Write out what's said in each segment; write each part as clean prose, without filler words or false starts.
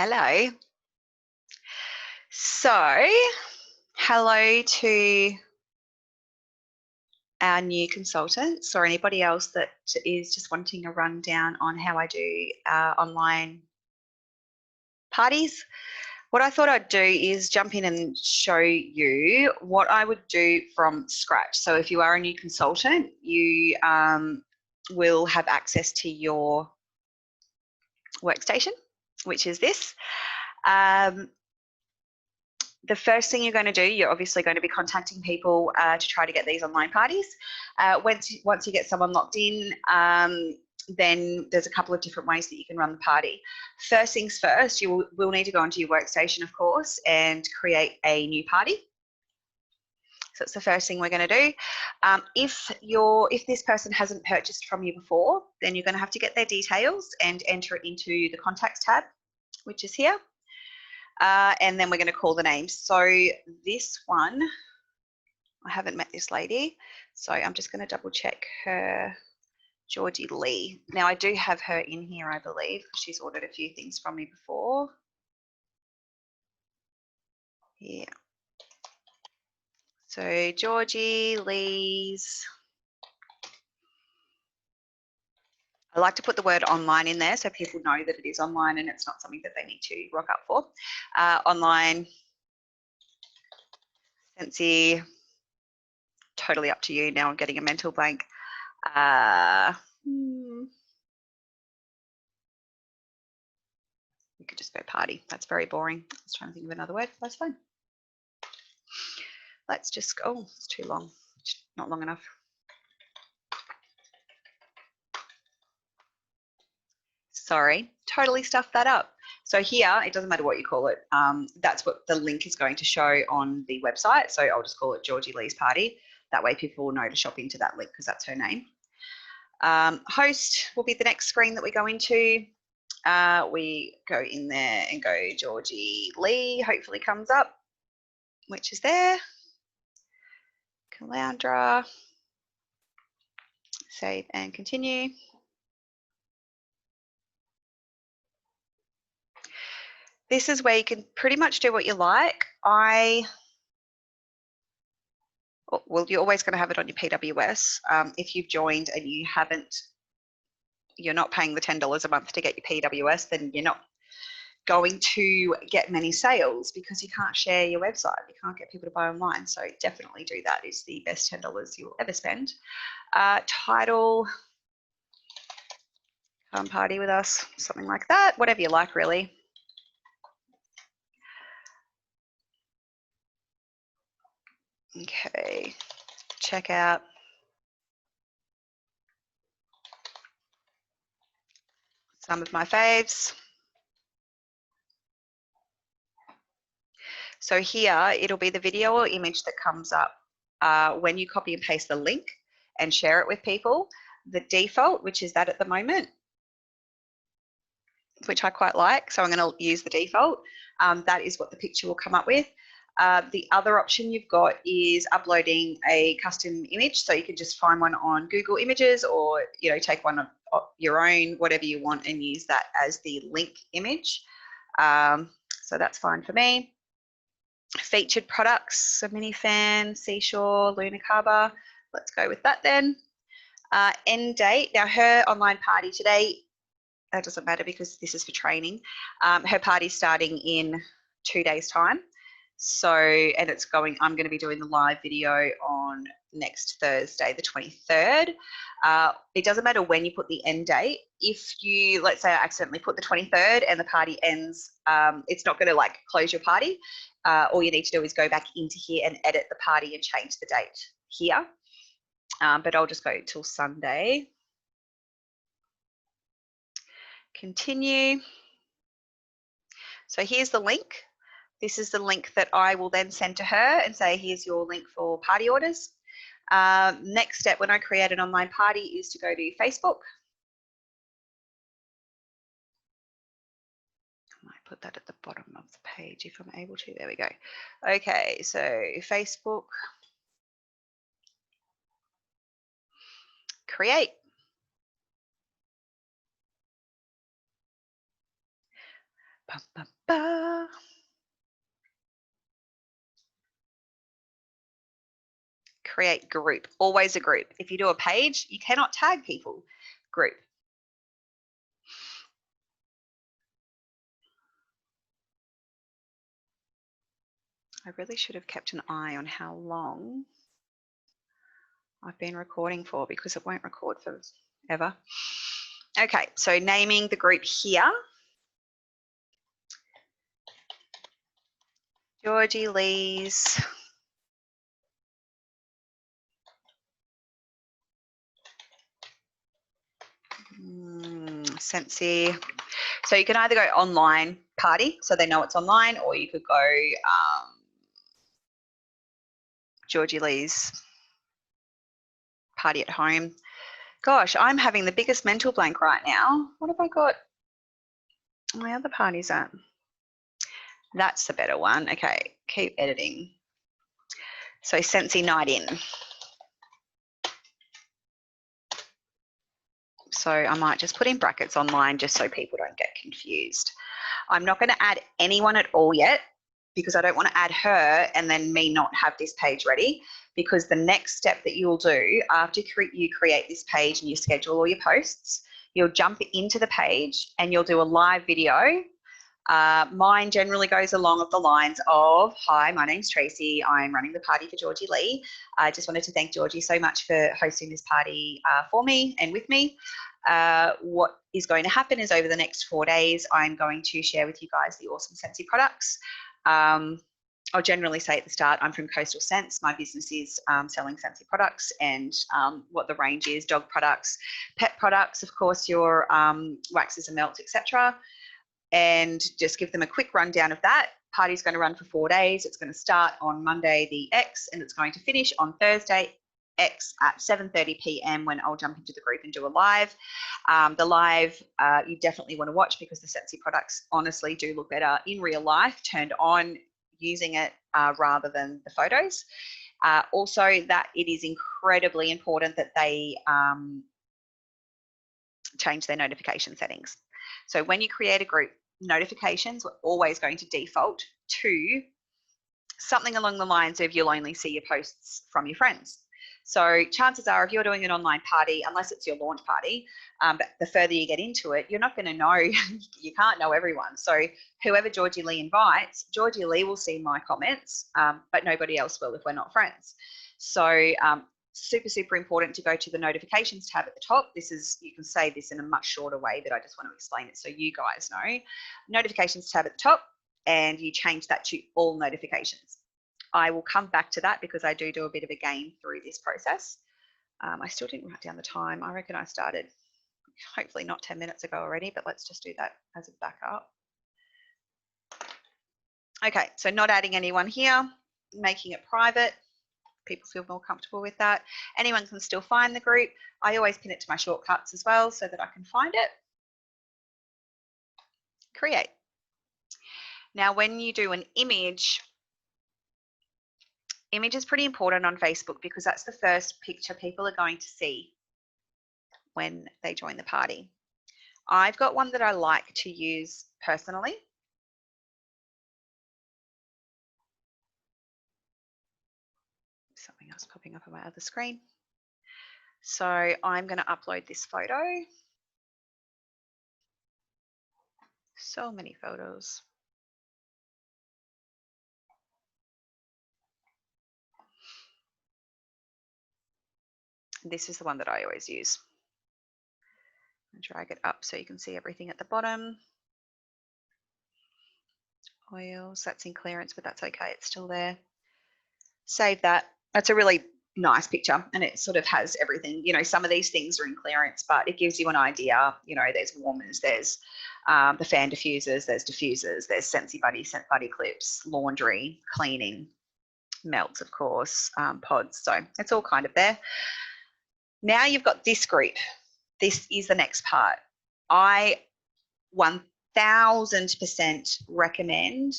Hello. So, hello to our new consultants or anybody else that is just wanting a rundown on how I do online parties. What I thought I'd do is jump in and show you what I would do from scratch. So if you are a new consultant, you will have access to your workstation, which is this. The first thing you're going to do, you're obviously going to be contacting people to try to get these online parties. Once you get someone locked in, then there's a couple of different ways that you can run the party. First things first, you will need to go onto your workstation, of course, and create a new party. So it's the first thing we're going to do. If this person hasn't purchased from you before, then you're going to have to get their details and enter it into the contacts tab, which is here. And then we're going to call the names. So this one, I haven't met this lady, so I'm just going to double check her, Georgie Lee. Now I do have her in here, I believe. She's ordered a few things from me before. Yeah. So Georgie Lee's. I like to put the word online in there so people know that it is online and it's not something that they need to rock up for. Online, Scentsy, totally up to you. Now I'm getting a mental blank. We could just go party. That's very boring. I was trying to think of another word. That's fine. Let's just go. Oh, it's too long. Not long enough. Sorry, totally stuffed that up. So here, it doesn't matter what you call it. That's what the link is going to show on the website. So I'll just call it Georgie Lee's Party. That way people will know to shop into that link because that's her name. Host will be the next screen that we go into. We go in there and go Georgie Lee, hopefully comes up, which is there. Caloundra. Save and continue. This is where you can pretty much do what you like. Well, you're always going to have it on your PWS. If you've joined and you're not paying the $10 a month to get your PWS, then you're not going to get many sales because you can't share your website. You can't get people to buy online. So definitely do that. It's the best $10 you'll ever spend. Title, come party with us, something like that. Whatever you like, really. Okay, check out. Some of my faves. So here, it'll be the video or image that comes up when you copy and paste the link and share it with people. The default, which is that at the moment, which I quite like, so I'm going to use the default. That is what the picture will come up with. The other option you've got is uploading a custom image, so you can just find one on Google Images or take one of your own, whatever you want, and use that as the link image. So that's fine for me. Featured products, a mini fan, Seashore, Luna Carver. Let's go with that then. End date. Now her online party today, that doesn't matter because this is for training. Her party's starting in 2 days' time. So, and I'm going to be doing the live video on next Thursday, the 23rd. It doesn't matter when you put the end date. If you, let's say I accidentally put the 23rd and the party ends, it's not going to close your party. All you need to do is go back into here and edit the party and change the date here. But I'll just go till Sunday. Continue. So here's the link. This is the link that I will then send to her and say, here's your link for party orders. Next step when I create an online party is to go to Facebook. I might put that at the bottom of the page if I'm able to. There we go. Okay, so Facebook. Create. Ba, ba, ba. Create group, always a group. If you do a page, you cannot tag people. Group. I really should have kept an eye on how long I've been recording for, because it won't record forever. Okay, so naming the group here. Georgie Lee's Scentsy. So you can either go online party, so they know it's online, or you could go Georgie Lee's party at home. Gosh, I'm having the biggest mental blank right now. What have I got my other parties at? That's the better one. Okay, keep editing. So Scentsy Night In. So I might just put in brackets online just so people don't get confused. I'm not going to add anyone at all yet, because I don't want to add her and then me not have this page ready, because the next step that you'll do after you create this page and you schedule all your posts, you'll jump into the page and you'll do a live video. Mine generally goes along the lines of, hi, my name's Tracy. I'm running the party for Georgie Lee. I just wanted to thank Georgie so much for hosting this party for me and with me. What is going to happen is over the next 4 days, I'm going to share with you guys the awesome Scentsy products. I'll generally say at the start, I'm from Coastal Scents. My business is selling Scentsy products, and what the range is: dog products, pet products, of course, your waxes and melts, etc. And just give them a quick rundown of that. Party's going to run for 4 days. It's going to start on Monday the X, and it's going to finish on Thursday X at 7:30 p.m. when I'll jump into the group and do a live. The live you definitely want to watch, because the Scentsy products honestly do look better in real life, turned on using it rather than the photos. Also, that it is incredibly important that they change their notification settings. So when you create a group, notifications are always going to default to something along the lines of, you'll only see your posts from your friends. So chances are, if you're doing an online party, unless it's your launch party, but the further you get into it, you're not going to know, you can't know everyone. So whoever Georgie Lee invites, Georgie Lee will see my comments, but nobody else will if we're not friends. So super, super important to go to the notifications tab at the top. This is, you can say this in a much shorter way, but I just want to explain it so you guys know. Notifications tab at the top, and you change that to all notifications. I will come back to that because I do a bit of a game through this process. I still didn't write down the time. I reckon I started hopefully not 10 minutes ago already, but let's just do that as a backup. Okay, so not adding anyone here, making it private. People feel more comfortable with that. Anyone can still find the group. I always pin it to my shortcuts as well so that I can find it. Create. Now, when you do an image is pretty important on Facebook, because that's the first picture people are going to see when they join the party. I've got one that I like to use personally. Something else popping up on my other screen. So I'm going to upload this photo. So many photos. This is the one that I always use. Drag it up so you can see everything at the bottom. Oils, that's in clearance, but that's okay, it's still there. Save that. That's a really nice picture, and it sort of has everything. You know, some of these things are in clearance, but it gives you an idea. You know, there's warmers, there's the fan diffusers, there's diffusers, there's Scentsy Buddy, Scent Buddy clips, laundry, cleaning, melts, of course, pods. So it's all kind of there. Now you've got this group. This is the next part. I 1000% recommend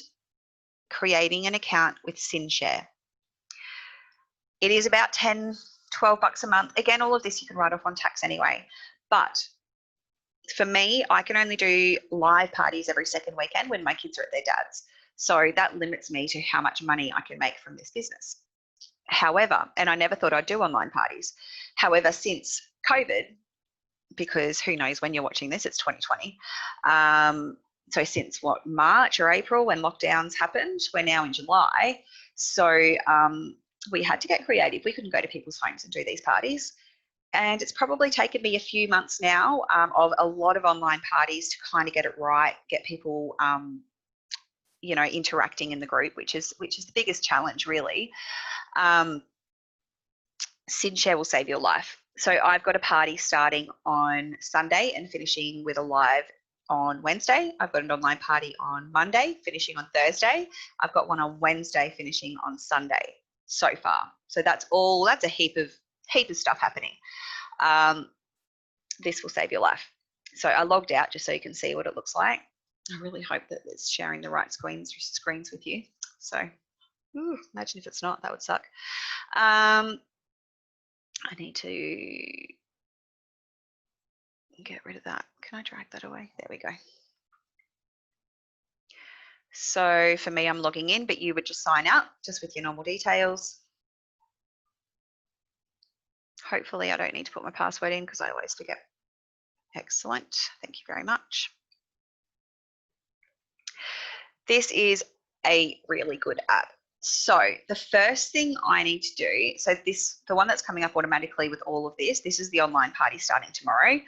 creating an account with CinchShare. It is about 10, 12 bucks a month. Again, all of this you can write off on tax anyway. But For me, I can only do live parties every second weekend when my kids are at their dad's. So that limits me to how much money I can make from this business. However, and I never thought I'd do online parties. However, since COVID, because who knows when you're watching this, it's 2020. So since what, March or April when lockdowns happened, we're now in July. So we had to get creative. We couldn't go to people's homes and do these parties. And it's probably taken me a few months now of a lot of online parties to kind of get it right, get people, you know, interacting in the group, which is the biggest challenge, really. CinchShare will save your life. So I've got a party starting on Sunday and finishing with a live on Wednesday. I've got an online party on Monday, finishing on Thursday. I've got one on Wednesday, finishing on Sunday so far. So that's a heap of stuff happening. This will save your life. So I logged out just so you can see what it looks like. I really hope that it's sharing the right screens with you. So imagine if it's not, that would suck. I need to get rid of that. Can I drag that away? There we go. So for me, I'm logging in, but you would just sign out just with your normal details. Hopefully I don't need to put my password in because I always forget. Excellent. Thank you very much. This is a really good app. So the first thing I need to do, so the one that's coming up automatically with all of this is the online party starting tomorrow,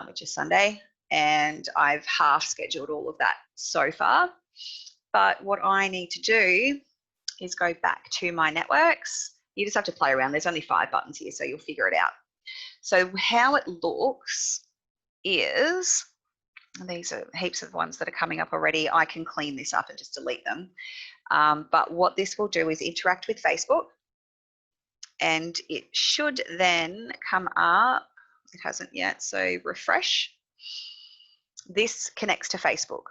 which is Sunday, and I've half scheduled all of that so far. But what I need to do is go back to my networks. You just have to play around. There's only 5 buttons here, so you'll figure it out. So how it looks is, these are heaps of ones that are coming up already. I can clean this up and just delete them. But what this will do is interact with Facebook, and it should then come up. It hasn't yet, so refresh. This connects to Facebook,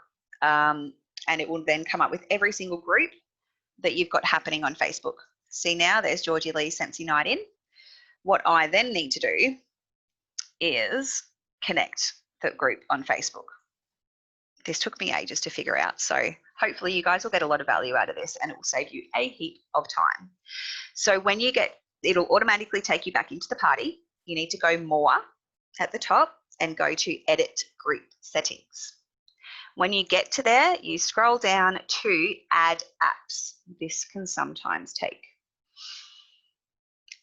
and it will then come up with every single group that you've got happening on Facebook. See now, there's Georgie Lee's Scentsy Night In. What I then need to do is connect the group on Facebook. This took me ages to figure out, so hopefully you guys will get a lot of value out of this and it will save you a heap of time. So when you get, it'll automatically take you back into the party. You need to go more at the top and go to edit group settings. When you get to there, you scroll down to add apps. This can sometimes take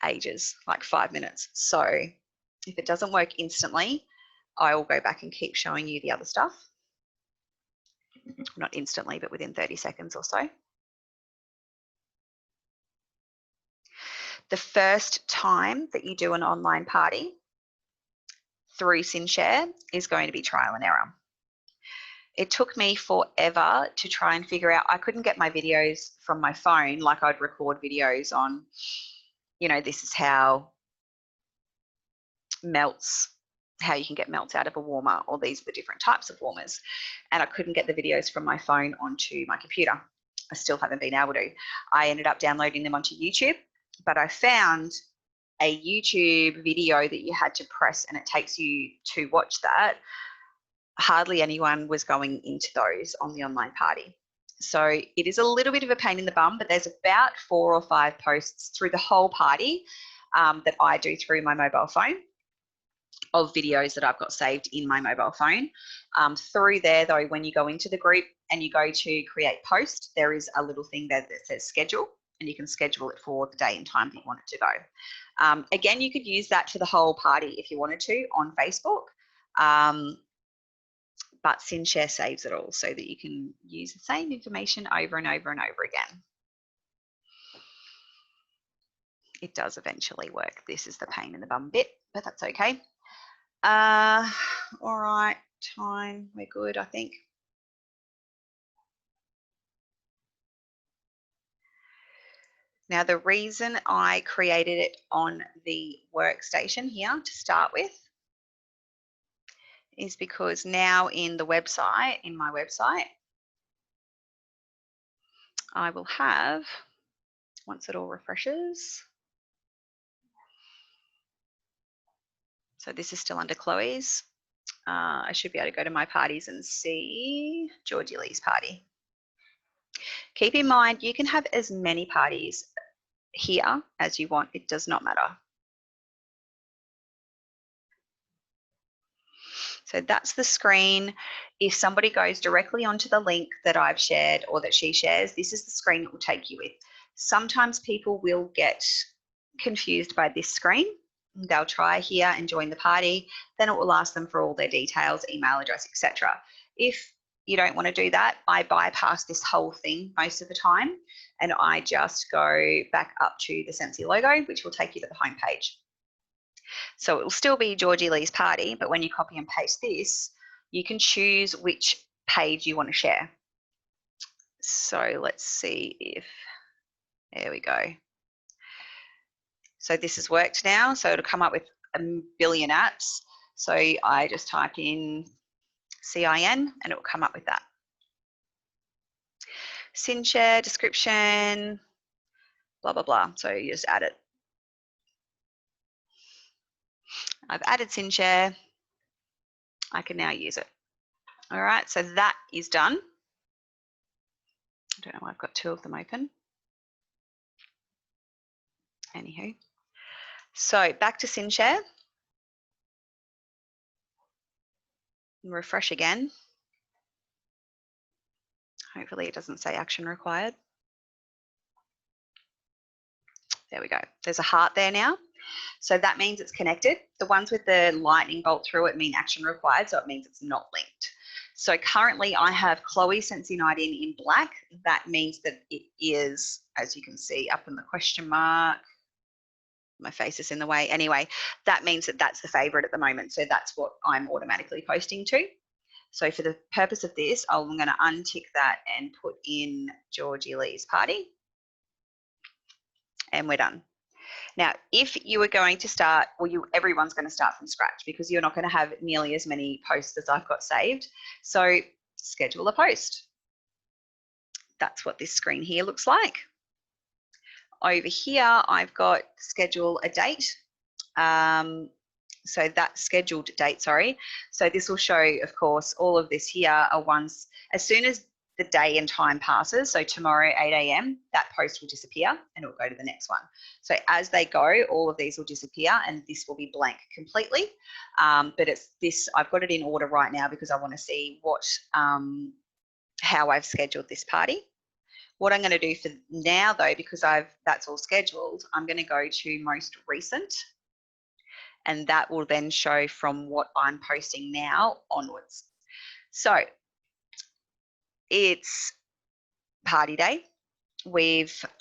ages, like 5 minutes. So if it doesn't work instantly, I will go back and keep showing you the other stuff. Not instantly, but within 30 seconds or so. The first time that you do an online party through CinchShare is going to be trial and error. It took me forever to try and figure out, I couldn't get my videos from my phone like I'd record videos on, you know, this is how you can get melts out of a warmer, or these are the different types of warmers. And I couldn't get the videos from my phone onto my computer. I still haven't been able to. I ended up downloading them onto YouTube, but I found a YouTube video that you had to press and it takes you to watch that. Hardly anyone was going into those on the online party. So it is a little bit of a pain in the bum, but there's about 4 or 5 posts through the whole party that I do through my mobile phone, of videos that I've got saved in my mobile phone. Through there though, when you go into the group and you go to create post, there is a little thing there that says schedule, and you can schedule it for the day and time that you want it to go. Again, you could use that for the whole party if you wanted to on Facebook, but CinchShare saves it all so that you can use the same information over and over and over again. It does eventually work. This is the pain in the bum bit, but that's okay. All right, time, we're good, I think. Now, the reason I created it on the workstation here to start with is because now in my website, I will have, once it all refreshes, so this is still under Chloe's. I should be able to go to my parties and see Georgie Lee's party. Keep in mind, you can have as many parties here as you want. It does not matter. So that's the screen. If somebody goes directly onto the link that I've shared or that she shares, this is the screen it will take you with. Sometimes people will get confused by this screen. They'll try here and join the party. Then it will ask them for all their details, email address, etc. If you don't want to do that, I bypass this whole thing most of the time, and I just go back up to the Scentsy logo, which will take you to the home page. So it will still be Georgie Lee's party, but when you copy and paste this, you can choose which page you want to share. So let's see if, there we go. So this has worked now. So it'll come up with a billion apps. So I just type in CIN and it will come up with that. CinchShare, description, blah, blah, blah. So you just add it. I've added CinchShare. I can now use it. All right, so that is done. I don't know why I've got two of them open. Anywho. So back to CinchShare. Refresh again. Hopefully it doesn't say action required. There we go. There's a heart there now. So that means it's connected. The ones with the lightning bolt through it mean action required, so it means it's not linked. So currently I have Chloe Scentsy Night in black. That means that it is, as you can see up in the question mark, my face is in the way. Anyway, that means that that's the favorite at the moment. So that's what I'm automatically posting to. So for the purpose of this, I'm going to untick that and put in Georgie Lee's party. And we're done. Now, if you were going to start, well, everyone's going to start from scratch because you're not going to have nearly as many posts as I've got saved. So schedule a post. That's what this screen here looks like. Over here, I've got schedule a date. So that scheduled date, sorry. So this will show, of course, all of this here are ones, as soon as the day and time passes, so tomorrow 8 a.m, that post will disappear and it will go to the next one. So as they go, all of these will disappear and this will be blank completely. But it's this, I've got it in order right now because I want to see what, how I've scheduled this party. What I'm going to do for now though, because that's all scheduled, I'm going to go to most recent. And that will then show from what I'm posting now onwards. So it's party day.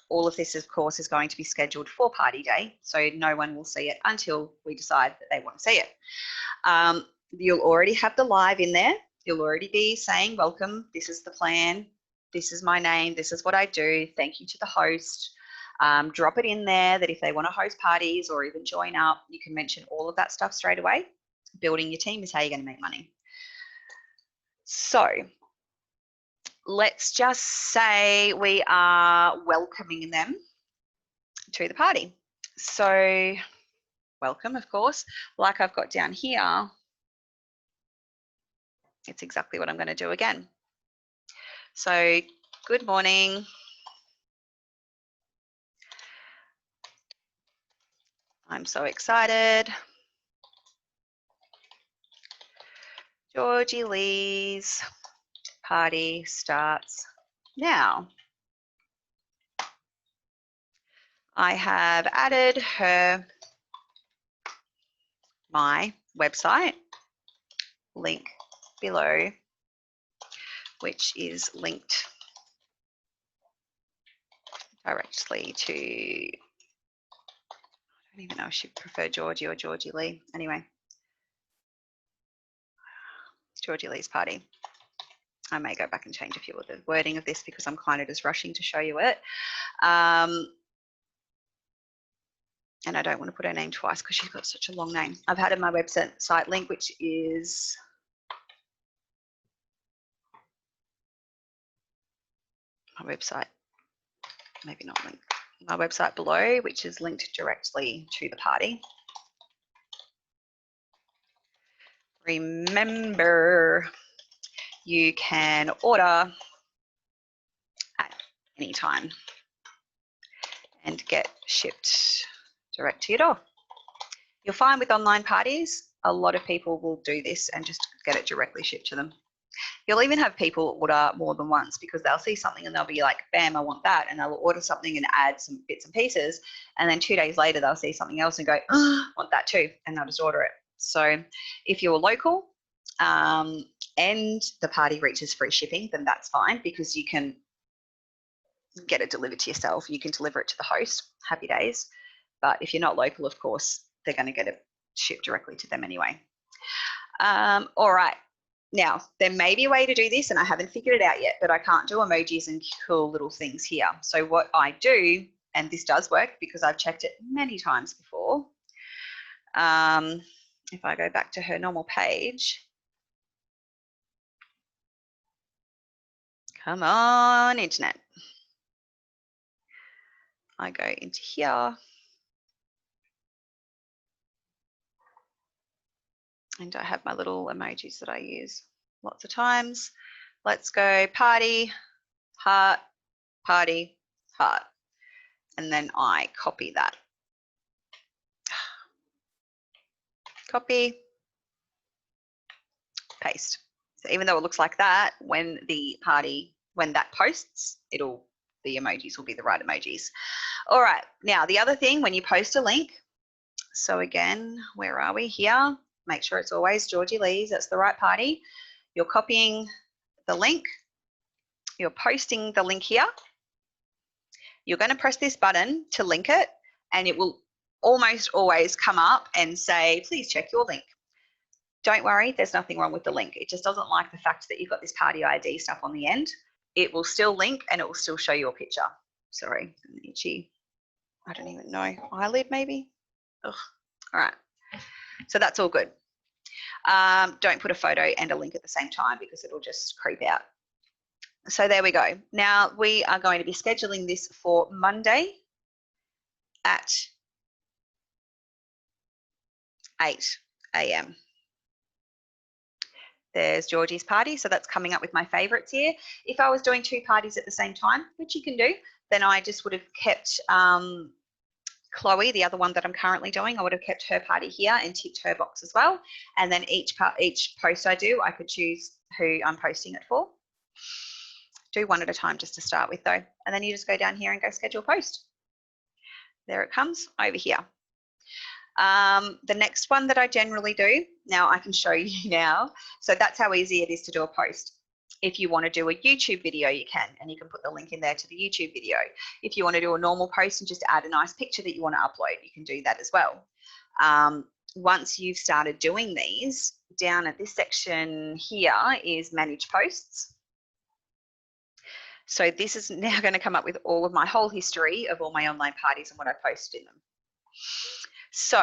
All of this, of course, is going to be scheduled for party day. So no one will see it until we decide that they want to see it. You'll already have the live in there. You'll already be saying, welcome, this is the plan. This is my name. This is what I do. Thank you to the host. Drop it in there that if they want to host parties or even join up, you can mention all of that stuff straight away. Building your team is how you're going to make money. So let's just say we are welcoming them to the party. So welcome, of course, like I've got down here, it's exactly what I'm going to do again. So good morning. I'm so excited. Georgie Lee's party starts now. I have added my website, link below, which is linked directly to, I don't even know if she preferred Georgie or Georgie Lee. Anyway, Georgie Lee's party. I may go back and change a few of the wording of this because I'm kind of just rushing to show you it. And I don't want to put her name twice because she's got such a long name. I've had my website link, which is my website, maybe not linked, my website below, which is linked directly to the party. remember, you can order at any time and get shipped direct to your door. You'll find with online parties, a lot of people will do this and just get it directly shipped to them. You'll even have people order more than once because they'll see something and they'll be like, bam, I want that. And they'll order something and add some bits and pieces. And then 2 days later, they'll see something else and go, oh, I want that too. And they'll just order it. So if you're local and the party reaches free shipping, then that's fine because you can get it delivered to yourself. You can deliver it to the host. Happy days. But if you're not local, of course, they're going to get it shipped directly to them anyway. All right. Now, there may be a way to do this, and I haven't figured it out yet, but I can't do emojis and cool little things here. So what I do, and this does work because I've checked it many times before. If I go back to her normal page. Come on, internet. I go into here. And I have my little emojis that I use lots of times. Let's go party, heart, party, heart. And then I copy that. Copy, paste. So even though it looks like that, when that posts, the emojis will be the right emojis. All right, now the other thing, when you post a link, so again, where are we here? Make sure it's always Georgie Lee's, that's the right party. You're copying the link, you're posting the link here. You're going to press this button to link it, and it will almost always come up and say, please check your link. Don't worry, there's nothing wrong with the link. It just doesn't like the fact that you've got this party ID stuff on the end. It will still link and it will still show your picture. Sorry, itchy. I don't even know. Eyelid maybe? Ugh. All right. So that's all good. Don't put a photo and a link at the same time because it'll just creep out. So there we go. Now we are going to be scheduling this for Monday at 8 a.m. There's Georgie's party, so that's coming up with my favourites here. If I was doing 2 parties at the same time, which you can do, then I just would have kept Chloe, the other one that I'm currently doing, I would have kept her party here and ticked her box as well. And then each post I do, I could choose who I'm posting it for. Do one at a time just to start with though. And then you just go down here and go schedule post. There it comes over here. The next one that I generally do, now I can show you now. So that's how easy it is to do a post. If you want to do a YouTube video, you can, and you can put the link in there to the YouTube video. If you want to do a normal post and just add a nice picture that you want to upload, you can do that as well. Once you've started doing these, down at this section here is manage posts. So this is now going to come up with all of my whole history of all my online parties and what I posted in them. So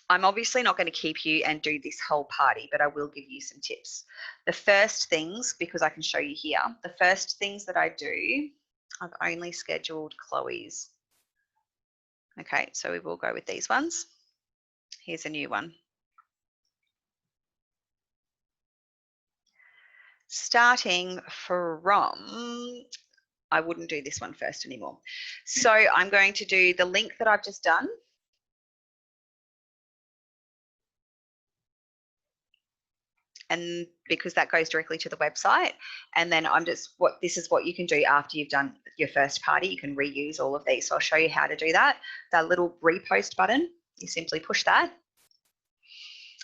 I'm obviously not going to keep you and do this whole party, but I will give you some tips. The first things, because I can show you here, the first things that I do, I've only scheduled Chloe's. Okay, so we will go with these ones. Here's a new one. Starting from, I wouldn't do this one first anymore. So I'm going to do the link that I've just done. And because that goes directly to the website, and then this is what you can do after you've done your first party. You can reuse all of these. So I'll show you how to do that. That little repost button, you simply push that.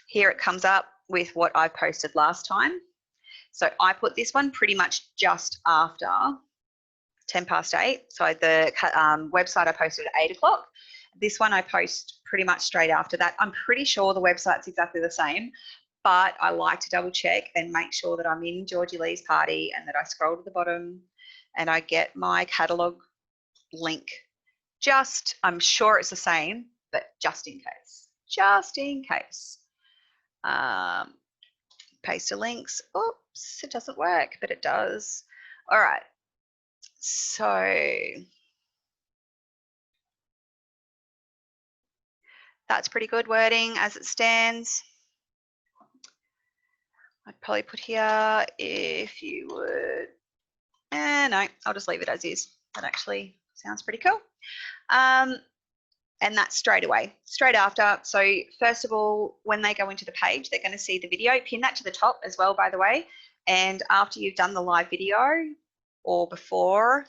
Here it comes up with what I posted last time. So I put this one pretty much just after 8:10. So the website I posted at 8 o'clock. This one I post pretty much straight after that. I'm pretty sure the website's exactly the same, but I like to double check and make sure that I'm in Georgie Lee's party and that I scroll to the bottom and I get my catalogue link. I'm sure it's the same, but just in case. Paste the links. Oops, it doesn't work, but it does. All right. So that's pretty good wording as it stands. I'd probably put here if you would, no, I'll just leave it as is. That actually sounds pretty cool. And that's straight away, straight after. So first of all, when they go into the page, they're going to see the video. Pin that to the top as well, by the way. And after you've done the live video or before,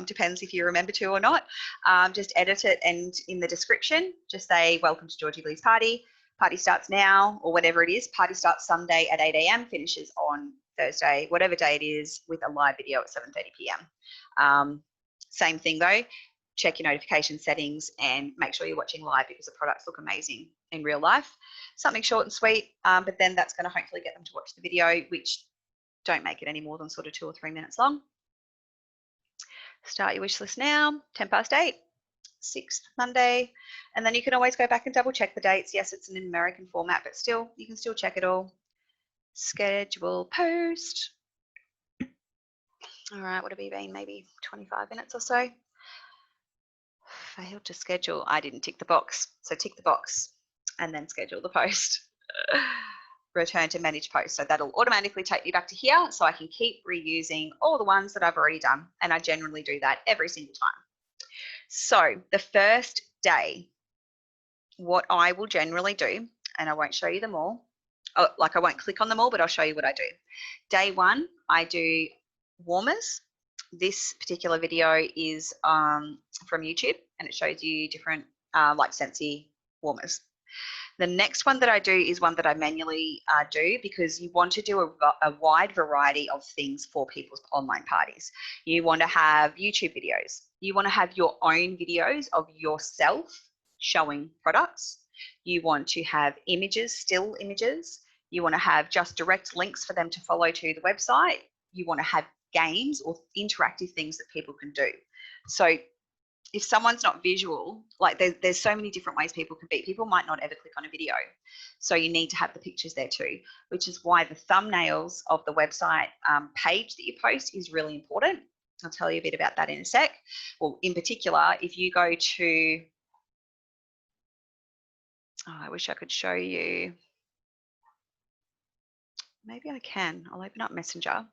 depends if you remember to or not, just edit it and in the description, just say, welcome to Georgie Lee's party. Party starts now, or whatever it is. Party starts Sunday at 8 a.m, finishes on Thursday, whatever day it is, with a live video at 7:30 p.m. Same thing though. Check your notification settings and make sure you're watching live because the products look amazing in real life. Something short and sweet, but then that's going to hopefully get them to watch the video, which don't make it any more than sort of 2 or 3 minutes long. Start your wish list now, 8:10, 6th Monday, and then you can always go back and double check the dates. Yes, it's an American format, but still, you can still check it all. Schedule post. All right, what have we been? Maybe 25 minutes or so. Failed to schedule. I didn't tick the box. So tick the box and then schedule the post. Return to manage post. So that'll automatically take you back to here so I can keep reusing all the ones that I've already done. And I generally do that every single time. So the first day, what I will generally do, and I won't show you them all, like I won't click on them all, but I'll show you what I do. Day one, I do warmers. This particular video is from YouTube and it shows you different like Scentsy warmers. The next one that I do is one that I manually do because you want to do a wide variety of things for people's online parties. You want to have YouTube videos. You want to have your own videos of yourself showing products. You want to have images, still images. You want to have just direct links for them to follow to the website. You want to have games or interactive things that people can do. So if someone's not visual, like there's so many different ways people can be. People might not ever click on a video. So you need to have the pictures there too, which is why the thumbnails of the website page that you post is really important. I'll tell you a bit about that in a sec. Well, in particular, if you go to, I wish I could show you. Maybe I can. I'll open up Messenger.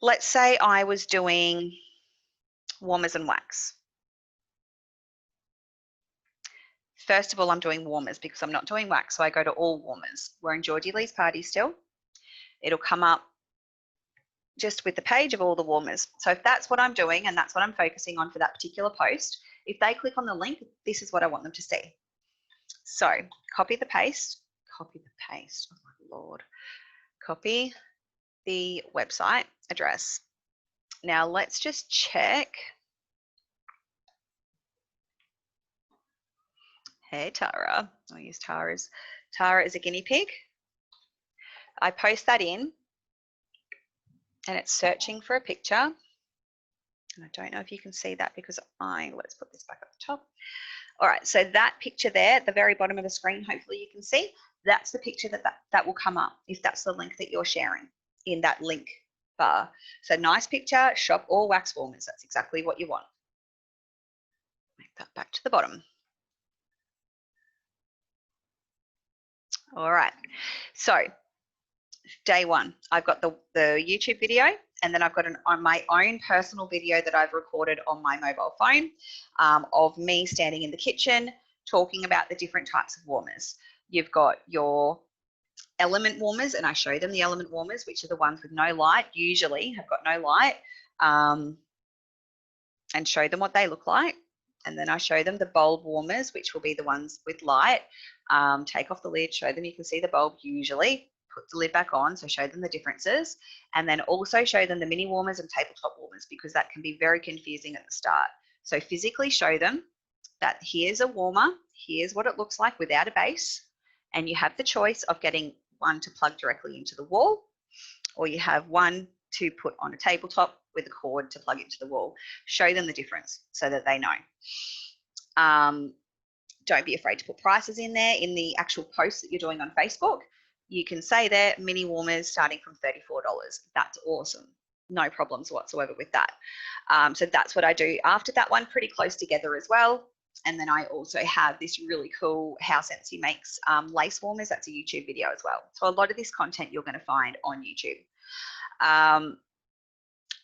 Let's say I was doing warmers and wax. First of all, I'm doing warmers because I'm not doing wax, so I go to all warmers. We're in Georgie Lee's party still. It'll come up just with the page of all the warmers. So if that's what I'm doing and that's what I'm focusing on for that particular post, if they click on the link, this is what I want them to see. So copy the paste, oh my Lord, copy the website address. Now let's just check. Hey, Tara. I'll use Tara as a guinea pig. I post that in and it's searching for a picture. And I don't know if you can see that because let's put this back up the top. All right, so that picture there at the very bottom of the screen, hopefully you can see, that's the picture that will come up if that's the link that you're sharing in that link bar. So nice picture, shop all wax warmers. That's exactly what you want. Make that back to the bottom. All right, so day one, I've got the YouTube video, and then I've got my own personal video that I've recorded on my mobile phone of me standing in the kitchen talking about the different types of warmers. You've got your element warmers, and I show them the element warmers, which are the ones with no light, usually have got no light, and show them what they look like. And then I show them the bulb warmers, which will be the ones with light. Take off the lid, show them you can see the bulb usually, put the lid back on, so show them the differences. And then also show them the mini warmers and tabletop warmers because that can be very confusing at the start. So physically show them that here's a warmer, here's what it looks like without a base, and you have the choice of getting one to plug directly into the wall, or you have one to put on a tabletop with a cord to plug into the wall. Show them the difference so that they know. Don't be afraid to put prices in there in the actual post that you're doing on Facebook. You can say there, mini warmers starting from $34. That's awesome. No problems whatsoever with that. So that's what I do after that one, pretty close together as well. And then I also have this really cool how Scentsy makes lace warmers. That's a YouTube video as well. So a lot of this content you're going to find on YouTube.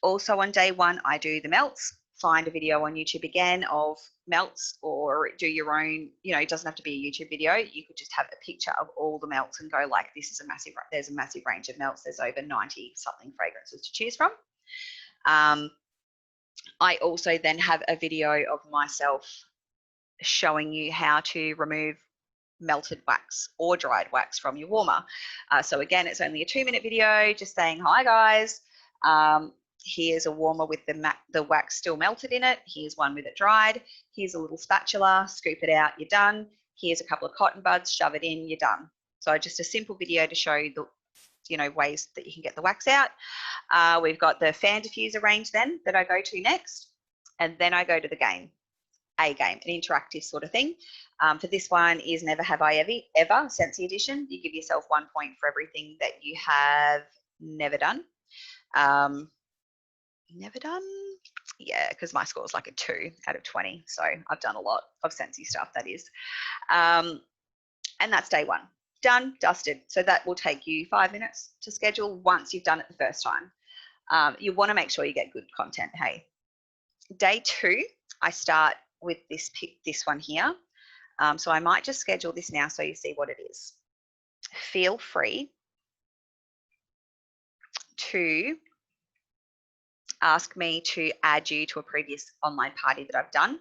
Also on day one, I do the melts. Find a video on YouTube again of melts, or do your own, you know, it doesn't have to be a YouTube video. You could just have a picture of all the melts and go like, this is a massive, there's a massive range of melts. There's over 90 something fragrances to choose from. I also then have a video of myself showing you how to remove melted wax or dried wax from your warmer. So again, it's only a 2-minute video just saying, hi guys, here's a warmer with the wax still melted in it. Here's one with it dried. Here's a little spatula, scoop it out, you're done. Here's a couple of cotton buds, shove it in, you're done. So just a simple video to show the, you know, ways that you can get the wax out. We've got the fan diffuser range then that I go to next, and then I go to the game. A game, an interactive sort of thing. For this one is Never Have I Ever, Scentsy Edition. You give yourself 1 point for everything that you have never done. Never done? Yeah, because my score is like a 2 out of 20. So I've done a lot of Scentsy stuff, that is. And that's day one. Done, dusted. So that will take you 5 minutes to schedule once you've done it the first time. You want to make sure you get good content, hey. Day 2, I start with this one here. So I might just schedule this now so you see what it is. Feel free to ask me to add you to a previous online party that I've done,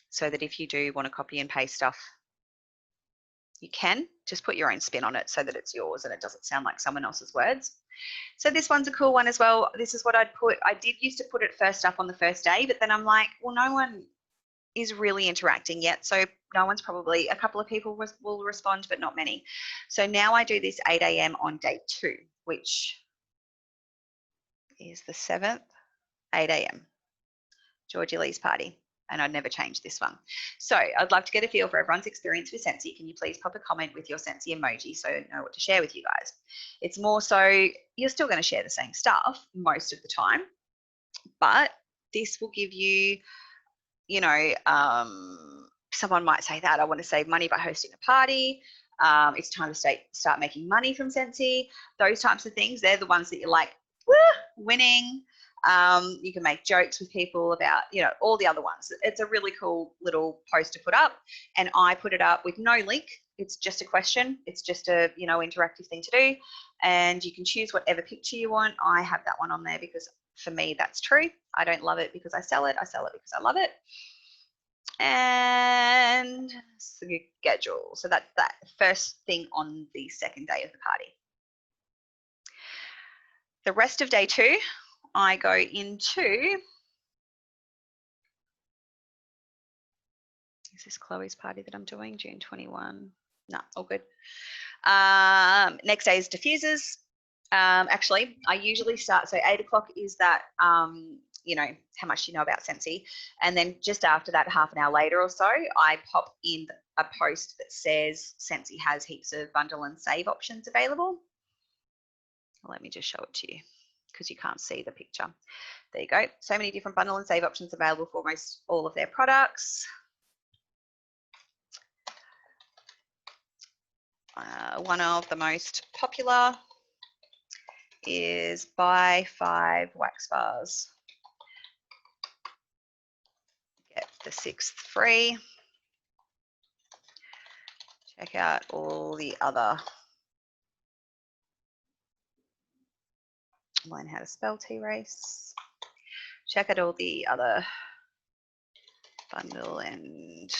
so that if you do want to copy and paste stuff, you can. Just put your own spin on it so that it's yours and it doesn't sound like someone else's words. So this one's a cool one as well. This is what I'd put. I did used to put it first up on the first day, but then I'm like, well, no one is really interacting yet. So no one's probably, a couple of people will respond, but not many. So now I do this 8 a.m. on day 2, which is the 7th, 8 a.m. Georgie Lee's party. And I'd never change this one. So I'd love to get a feel for everyone's experience with Scentsy. Can you please pop a comment with your Scentsy emoji so I know what to share with you guys? It's more so you're still going to share the same stuff most of the time, but this will give you, you know, someone might say that I want to save money by hosting a party. It's time to start making money from Scentsy. Those types of things, they're the ones that you're like, woo, winning. You can make jokes with people about, you know, all the other ones. It's a really cool little post to put up, and I put it up with no link. It's just a question. It's just a, you know, interactive thing to do, and you can choose whatever picture you want. I have that one on there because for me, that's true. I don't love it because I sell it. I sell it because I love it. And schedule. So that's that first thing on the second day of the party. The rest of day 2, I go into, is this Chloe's party that I'm doing, June 21? No, all good. Next day is diffusers. Actually, I usually start, so 8 o'clock is that, you know, how much do you know about Scentsy? And then just after that, half an hour later or so, I pop in a post that says Scentsy has heaps of bundle and save options available. Let me just show it to you because you can't see the picture. There you go. So many different bundle and save options available for almost all of their products. One of the most popular is buy 5 wax bars. Get the 6th free. Check out all the other. Learn how to spell T-Race. Check out all the other bundle and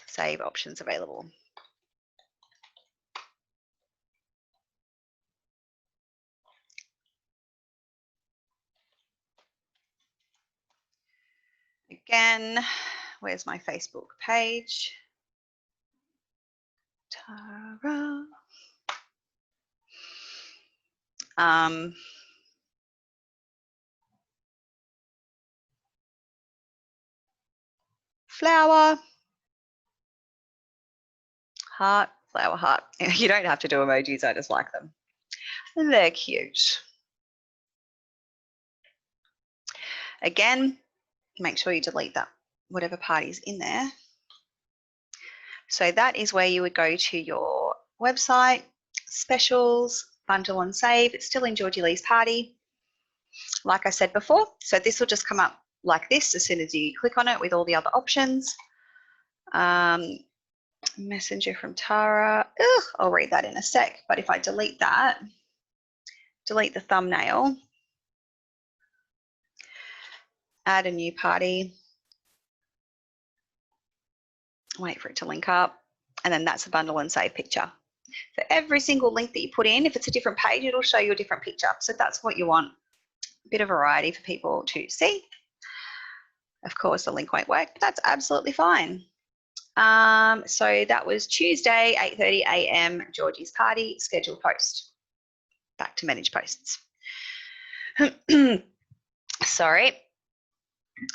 save options available. Again, where's my Facebook page? Tara. Flower, heart, flower, heart. You don't have to do emojis, I just like them. They're cute. Again, make sure you delete that, whatever party's in there. So that is where you would go to your website, specials, bundle and save. It's still in Georgie Lee's party, like I said before. So this will just come up like this as soon as you click on it with all the other options. Messenger from Tara. Ugh, I'll read that in a sec. But if I delete that, delete the thumbnail, add a new party, wait for it to link up, and then that's a bundle and save picture. So every single link that you put in, if it's a different page, it'll show you a different picture. So that's what you want, a bit of variety for people to see. Of course, the link won't work, but that's absolutely fine. So that was Tuesday, 8:30 a.m, Georgie's party, scheduled post. Back to manage posts. Sorry.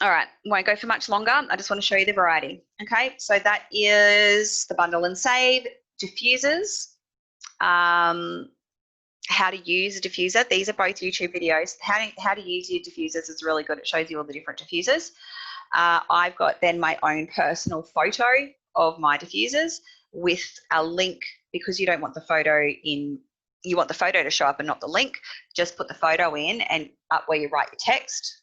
All right, won't go for much longer. I just want to show you the variety. Okay, so that is the bundle and save, diffusers, how to use a diffuser. These are both YouTube videos. How to use your diffusers is really good. It shows you all the different diffusers. I've got then my own personal photo of my diffusers with a link, because you don't want the photo in, you want the photo to show up and not the link. Just put the photo in, and up where you write your text,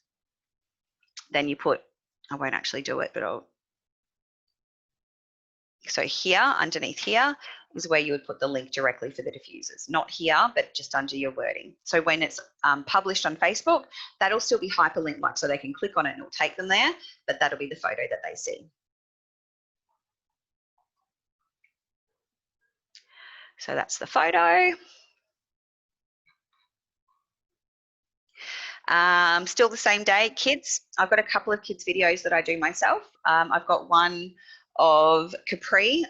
then you put, I won't actually do it, but so here, underneath here, is where you would put the link directly for the diffusers. Not here, but just under your wording. So when it's published on Facebook, that'll still be hyperlinked, like, so they can click on it and it'll take them there, but that'll be the photo that they see. So that's the photo. Still the same day, kids. I've got a couple of kids videos that I do myself. I've got one of Capri,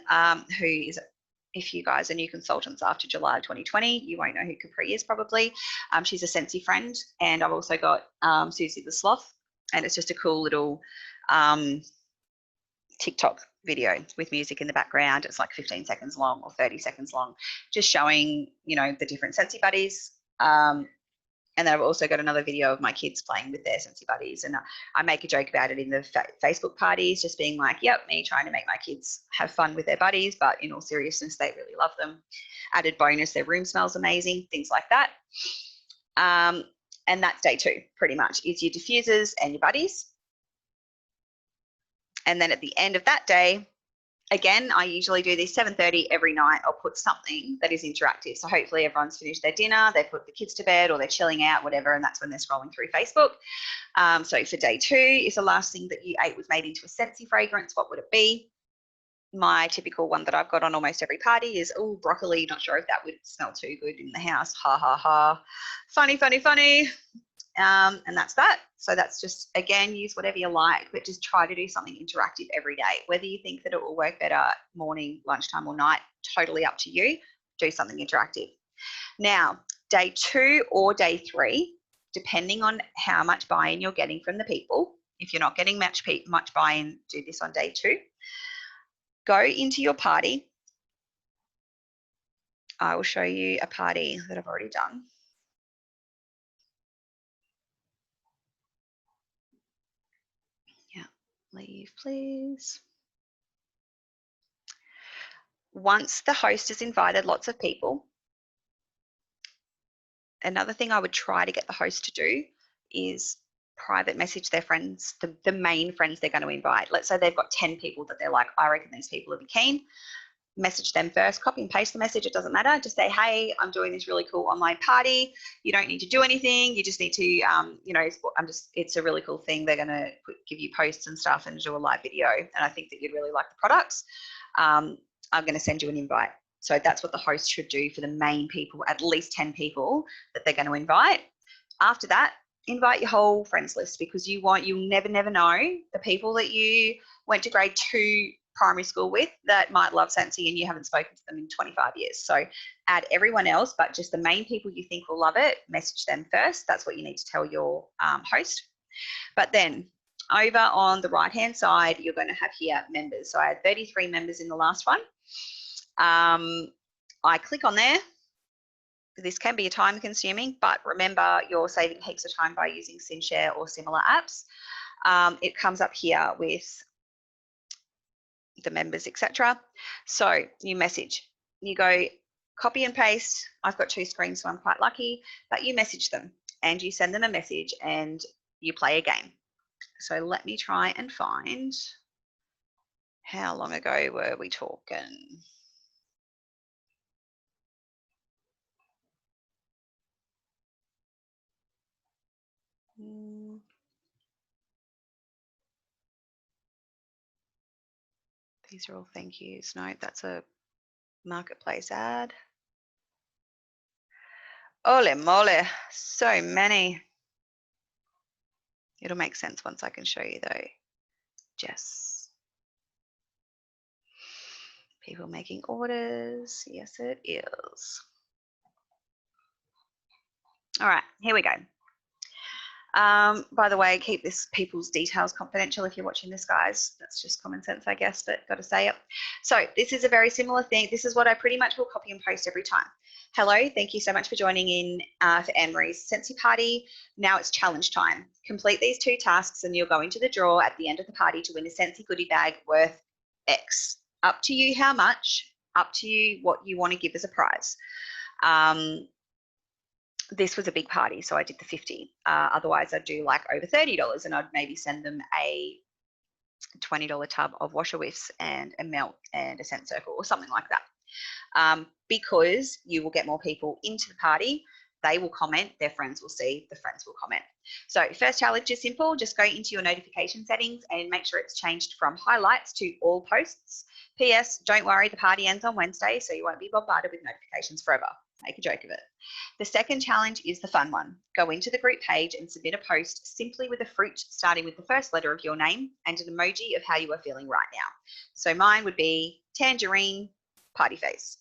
who is, if you guys are new consultants after July 2020, you won't know who Capri is probably. She's a Scentsy friend. And I've also got Susie the Sloth, and it's just a cool little TikTok video with music in the background. It's like 15 seconds long or 30 seconds long, just showing, you know, the different Scentsy buddies. And then I've also got another video of my kids playing with their Scentsy buddies. And I make a joke about it in the Facebook parties, just being like, yep, me trying to make my kids have fun with their buddies, but in all seriousness, they really love them. Added bonus, their room smells amazing, things like that. And that's day 2, pretty much, is your diffusers and your buddies. And then at the end of that day, again, I usually do this 7:30 every night. I'll put something that is interactive. So hopefully everyone's finished their dinner, they put the kids to bed, or they're chilling out, whatever, and that's when they're scrolling through Facebook. So for day 2, if the last thing that you ate was made into a Scentsy fragrance, what would it be? My typical one that I've got on almost every party is, oh, broccoli. Not sure if that would smell too good in the house. Ha, ha, ha. Funny, funny, funny. And that's that. So that's just, again, use whatever you like, but just try to do something interactive every day. Whether you think that it will work better morning, lunchtime, or night, totally up to you. Do something interactive. Now, day 2 or day 3, depending on how much buy-in you're getting from the people. If you're not getting much buy-in, do this on day 2. Go into your party. I will show you a party that I've already done. Yeah, leave, please. Once the host has invited lots of people, another thing I would try to get the host to do is private message their friends, the main friends they're going to invite. Let's say they've got 10 people that they're like, I reckon these people will be keen. Message them first, copy and paste the message, it doesn't matter. Just say, hey, I'm doing this really cool online party. You don't need to do anything. You just need to, you know, it's a really cool thing. They're going to give you posts and stuff and do a live video. And I think that you'd really like the products. I'm going to send you an invite. So that's what the host should do for the main people, at least 10 people that they're going to invite. After that, invite your whole friends list, because you'll never know the people that you went to grade 2 primary school with that might love Scentsy and you haven't spoken to them in 25 years. So add everyone else, but just the main people you think will love it, message them first. That's what you need to tell your host. But then over on the right-hand side, you're going to have here members. So I had 33 members in the last one. I click on there. This can be time consuming, but remember, you're saving heaps of time by using CinchShare or similar apps. It comes up here with the members, etc. So you message, you go copy and paste. I've got 2 screens, so I'm quite lucky, but you message them and you send them a message and you play a game. So let me try and find, how long ago were we talking? These are all thank yous. No, that's a marketplace ad. Ole mole, so many. It'll make sense once I can show you though. Jess. People making orders. Yes, it is. All right, here we go. By the way, keep this people's details confidential if you're watching this, guys. That's just common sense, I guess, but got to say it. So this is a very similar thing. This is what I pretty much will copy and post every time. Hello, thank you so much for joining in for Anne-Marie's Scentsy party. Now it's challenge time. Complete these 2 tasks and you'll go into the draw at the end of the party to win a Scentsy goodie bag worth X. Up to you how much, up to you what you want to give as a prize. This was a big party, so I did the 50. Otherwise, I'd do like over $30 and I'd maybe send them a $20 tub of washer whiffs and a melt and a scent circle or something like that. Because you will get more people into the party, they will comment, their friends will see, the friends will comment. So first challenge is simple. Just go into your notification settings and make sure it's changed from highlights to all posts. P.S. Don't worry, the party ends on Wednesday, so you won't be bombarded with notifications forever. Make a joke of it. The second challenge is the fun one. Go into the group page and submit a post simply with a fruit starting with the first letter of your name and an emoji of how you are feeling right now. So mine would be tangerine, party face.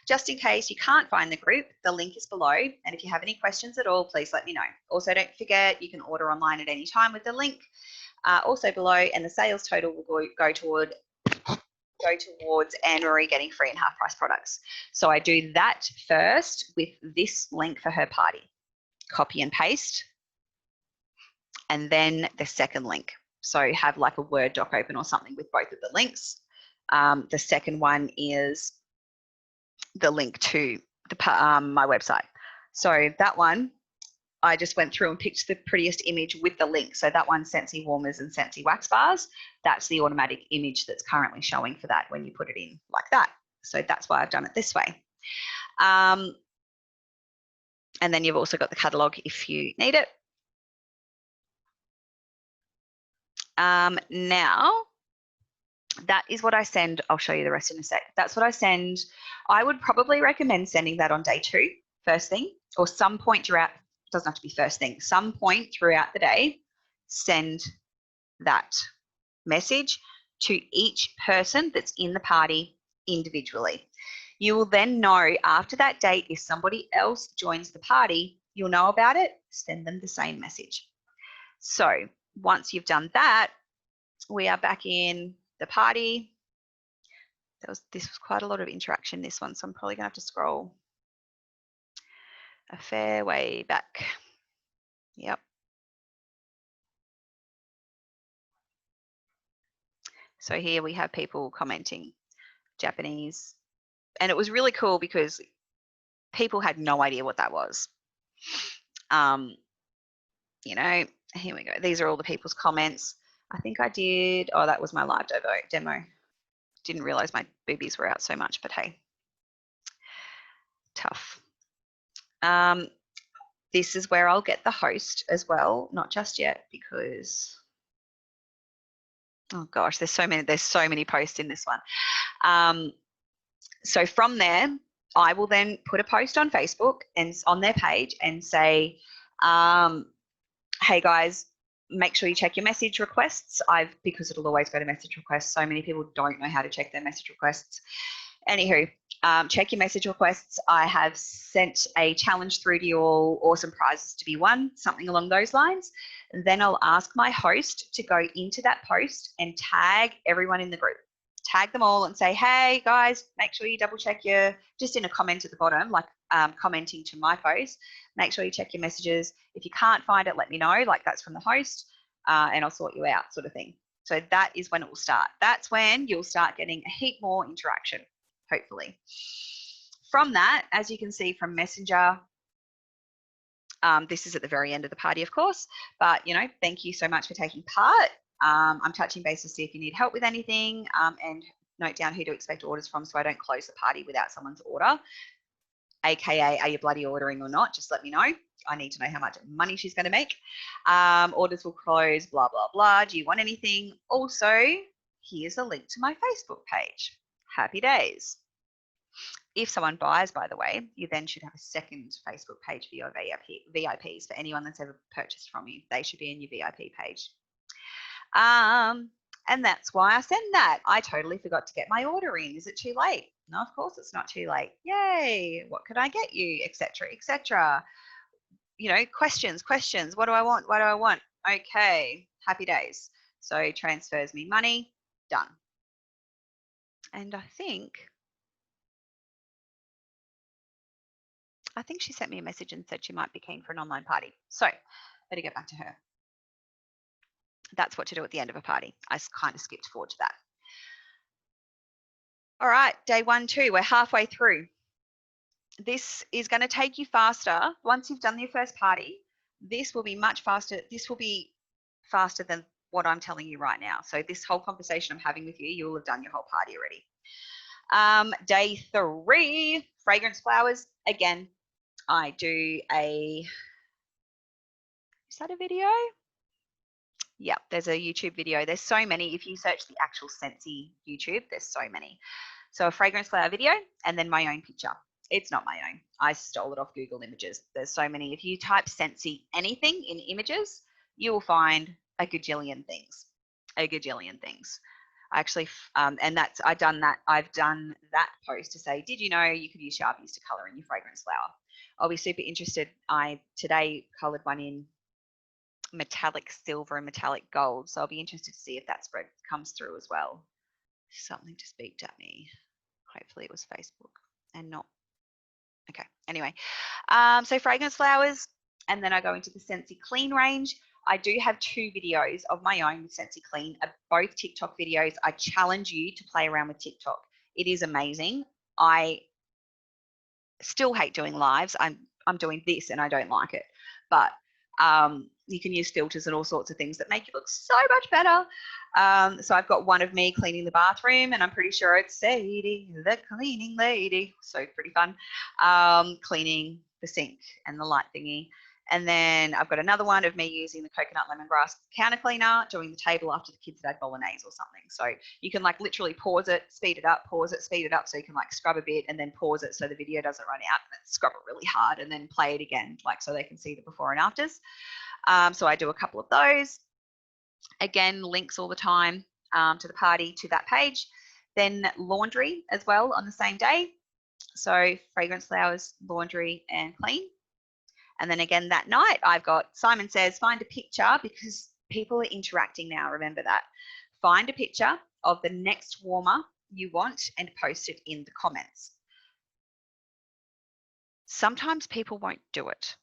Just in case you can't find the group, the link is below. And if you have any questions at all, please let me know. Also, don't forget, you can order online at any time with the link also below, and the sales total will go towards Anne-Marie getting free and half price products. So I do that first with this link for her party. Copy and paste. And then the second link. So have like a Word doc open or something with both of the links. The second one is the link to my website. So that one, I just went through and picked the prettiest image with the link. So that one, Scentsy Warmers and Scentsy Wax Bars, that's the automatic image that's currently showing for that when you put it in like that. So that's why I've done it this way. And then you've also got the catalogue if you need it. Now, that is what I send. I'll show you the rest in a sec. That's what I send. I would probably recommend sending that on day 2, first thing, or some point throughout. It doesn't have to be first thing. Some point throughout the day, send that message to each person that's in the party individually. You will then know after that date, if somebody else joins the party, you'll know about it, send them the same message. So once you've done that, we are back in the party. This was quite a lot of interaction, this one, so I'm probably gonna have to scroll a fair way back. Yep. So here we have people commenting Japanese, and it was really cool because people had no idea what that was. You know, here we go. These are all the people's comments. I think I did, oh, that was my live demo. Didn't realize my boobies were out so much, but hey, tough. This is where I'll get the host as well, not just yet because, oh gosh, there's so many posts in this one. So from there, I will then put a post on Facebook and on their page and say, hey guys, make sure you check your message requests. Because it'll always go to message requests. So many people don't know how to check their message requests. Anywho, check your message requests. I have sent a challenge through to you all, awesome prizes to be won, something along those lines. And then I'll ask my host to go into that post and tag everyone in the group. Tag them all and say, hey guys, make sure you double check just in a comment at the bottom, like commenting to my post, make sure you check your messages. If you can't find it, let me know, like that's from the host. and I'll sort you out sort of thing. So that is when it will start. That's when you'll start getting a heap more interaction, hopefully. From that, as you can see from Messenger, this is at the very end of the party, of course, but, you know, thank you so much for taking part. I'm touching base to see if you need help with anything, and note down who to expect orders from so I don't close the party without someone's order. AKA, are you bloody ordering or not? Just let me know. I need to know how much money she's going to make. Orders will close, blah, blah, blah. Do you want anything? Also, here's a link to my Facebook page. Happy days. If someone buys, by the way, you then should have a second Facebook page for your VIPs, for anyone that's ever purchased from you. They should be in your VIP page. And that's why I send that. I totally forgot to get my order in. Is it too late? No, of course it's not too late. Yay, what could I get you, etc., etc. You know, questions. What do I want? Okay, happy days. So transfers me money, done. And I think she sent me a message and said she might be keen for an online party. So better get back to her. That's what to do at the end of a party. I kind of skipped forward to that. All right, day 1, 2, we're halfway through. This is going to take you faster. Once you've done your first party, this will be much faster. This will be faster than what I'm telling you right now. So this whole conversation I'm having with you, you will have done your whole party already. Day 3, fragrance flowers. Again, I do a, is that a video? Yeah, there's a YouTube video. There's so many. If you search the actual Scentsy YouTube, there's so many. So a fragrance flower video and then my own picture. It's not my own. I stole it off Google Images. There's so many. If you type Scentsy anything in images, you will find a gajillion things. A gajillion things. Actually, and that's, I've done that post to say, did you know you could use Sharpies to color in your fragrance flower? I'll be super interested. I today colored one in metallic silver and metallic gold. So I'll be interested to see if that spread comes through as well. Something just beeped at me. Hopefully it was Facebook and not. Okay, anyway. So fragrance flowers, and then I go into the Scentsy Clean range. I do have 2 videos of my own with Scentsy Clean, both TikTok videos. I challenge you to play around with TikTok. It is amazing. I still hate doing lives. I'm doing this and I don't like it, but you can use filters and all sorts of things that make you look so much better. So I've got one of me cleaning the bathroom, and I'm pretty sure it's Sadie, the cleaning lady. So pretty fun. Cleaning the sink and the light thingy. And then I've got another one of me using the coconut lemongrass counter cleaner, doing the table after the kids had bolognese or something. So you can like literally pause it, speed it up, pause it, speed it up. So you can like scrub a bit and then pause it so the video doesn't run out, and then scrub it really hard and then play it again, like so they can see the before and afters. So I do a couple of those. Again, links all the time to the party, to that page. Then laundry as well on the same day. So fragrance flowers, laundry and clean. And then again that night, I've got Simon Says, find a picture, because people are interacting now. Remember that. Find a picture of the next warmer you want and post it in the comments. Sometimes people won't do it.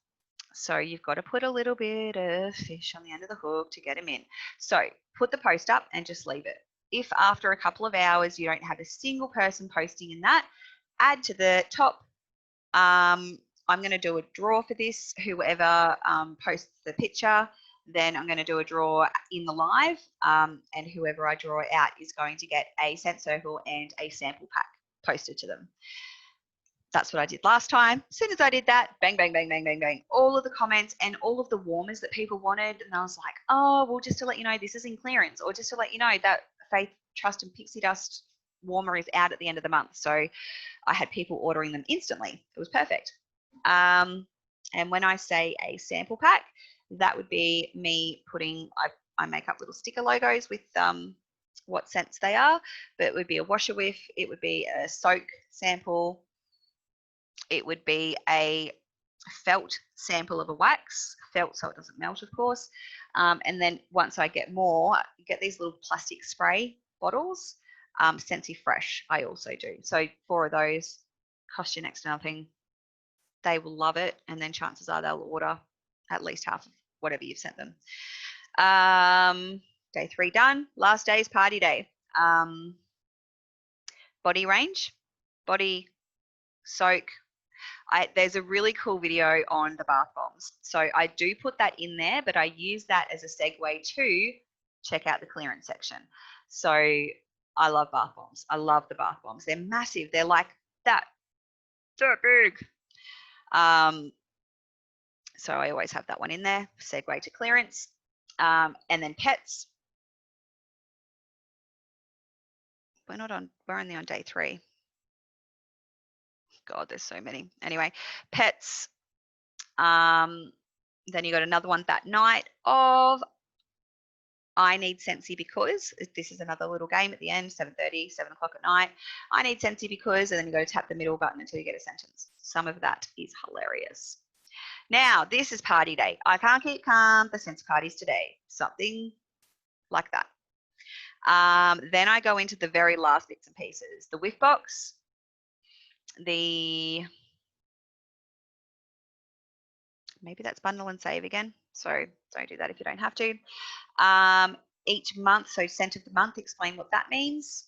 So you've got to put a little bit of fish on the end of the hook to get them in. So put the post up and just leave it. If after a couple of hours you don't have a single person posting in that, add to the top. I'm going to do a draw for this. Whoever posts the picture, then I'm going to do a draw in the live, and whoever I draw out is going to get a scent circle and a sample pack posted to them. That's what I did last time. As soon as I did that, bang, bang, bang, bang, bang, bang, all of the comments and all of the warmers that people wanted. And I was like, oh, well, just to let you know, this is in clearance, or just to let you know that Faith, Trust and Pixie Dust warmer is out at the end of the month. So I had people ordering them instantly. It was perfect. And when I say a sample pack, that would be me putting, I make up little sticker logos with what scents they are, but it would be a washer whiff, it would be a soak sample, it would be a felt sample of a wax, felt so it doesn't melt, of course. And then once I get more, you get these little plastic spray bottles, Scentsy Fresh I also do. So 4 of those cost you next to nothing. They will love it, and then chances are they'll order at least half of whatever you've sent them. Day 3 done. Last day is party day. Body range, body, soak. There's a really cool video on the bath bombs. So I do put that in there, but I use that as a segue to check out the clearance section. So I love bath bombs. I love the bath bombs. They're massive. They're like that. So big. So I always have that one in there, segue to clearance. And then pets. We're only on day 3. God, there's so many. Anyway, pets. Then you got another one that night of I need Scentsy because this is another little game at the end, 7:30, 7 o'clock at night. I need Scentsy because, and then you got to tap the middle button until you get a sentence. Some of that is hilarious. Now, this is party day. I can't keep calm. The sense party's today. Something like that. Then I go into the very last bits and pieces. The whiff box, maybe that's bundle and save again. So don't do that if you don't have to. Each month, so scent of the month, explain what that means.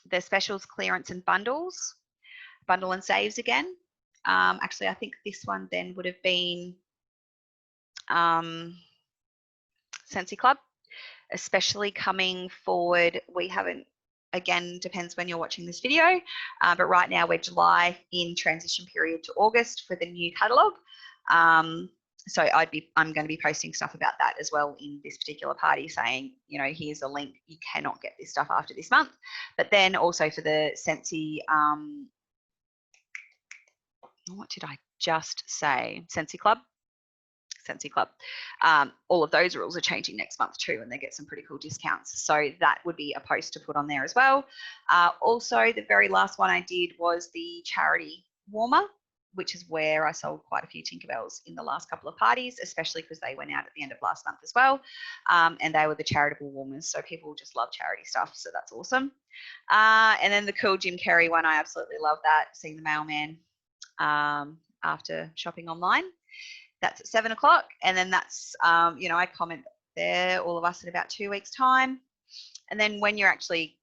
The specials, clearance and bundles. Bundle and saves again. Actually, I think this one then would have been Scentsy Club, especially coming forward. We haven't, again, depends when you're watching this video, but right now we're July in transition period to August for the new catalogue. So I'm going to be posting stuff about that as well in this particular party, saying, you know, here's a link. You cannot get this stuff after this month. But then also for the Scentsy, what did I just say? Scentsy Club. All of those rules are changing next month too, and they get some pretty cool discounts. So that would be a post to put on there as well. Also, the very last one I did was the charity warmer, which is where I sold quite a few Tinkerbells in the last couple of parties, especially because they went out at the end of last month as well. And they were the charitable warmers. So people just love charity stuff. So that's awesome. And then the cool Jim Carrey one, I absolutely love that. Seeing the mailman after shopping online. That's at 7 o'clock. And then that's, you know, I comment there, all of us in about 2 weeks' time. And then when you're actually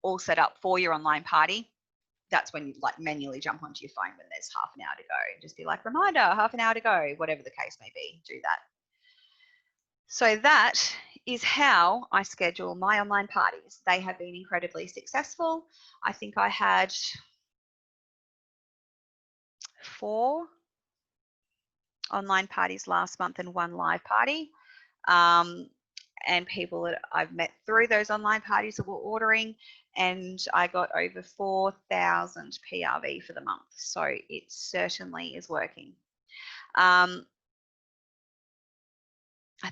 all set up for your online party, that's when you like manually jump onto your phone when there's half an hour to go. Just be like, reminder, half an hour to go, whatever the case may be, do that. So that is how I schedule my online parties. They have been incredibly successful. I think I had 4 online parties last month and 1 live party. And people that I've met through those online parties that were ordering, and I got over 4,000 PRV for the month. So it certainly is working. I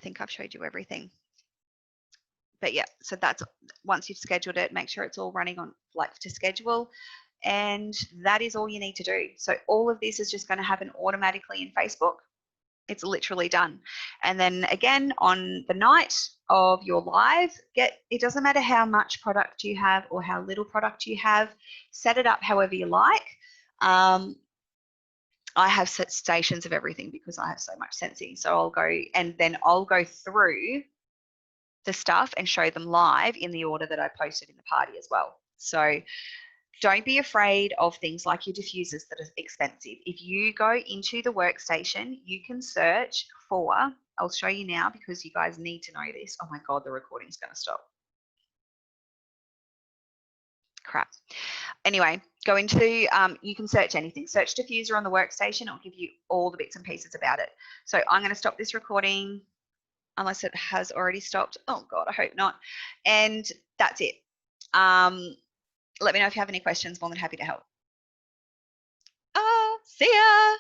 think I've showed you everything. But yeah, so that's once you've scheduled it, make sure it's all running on like to schedule. And that is all you need to do. So all of this is just going to happen automatically in Facebook. It's literally done. And then again, on the night of your live, it doesn't matter how much product you have or how little product you have, set it up however you like. I have set stations of everything because I have so much Scentsy. So I'll go through the stuff and show them live in the order that I posted in the party as well. So don't be afraid of things like your diffusers that are expensive. If you go into the workstation, you can search for, I'll show you now because you guys need to know this. Oh my God, the recording's going to stop. Crap. Anyway, go into, you can search anything. Search diffuser on the workstation. It'll give you all the bits and pieces about it. So I'm going to stop this recording unless it has already stopped. Oh God, I hope not. And that's it. Let me know if you have any questions. More than happy to help. See ya.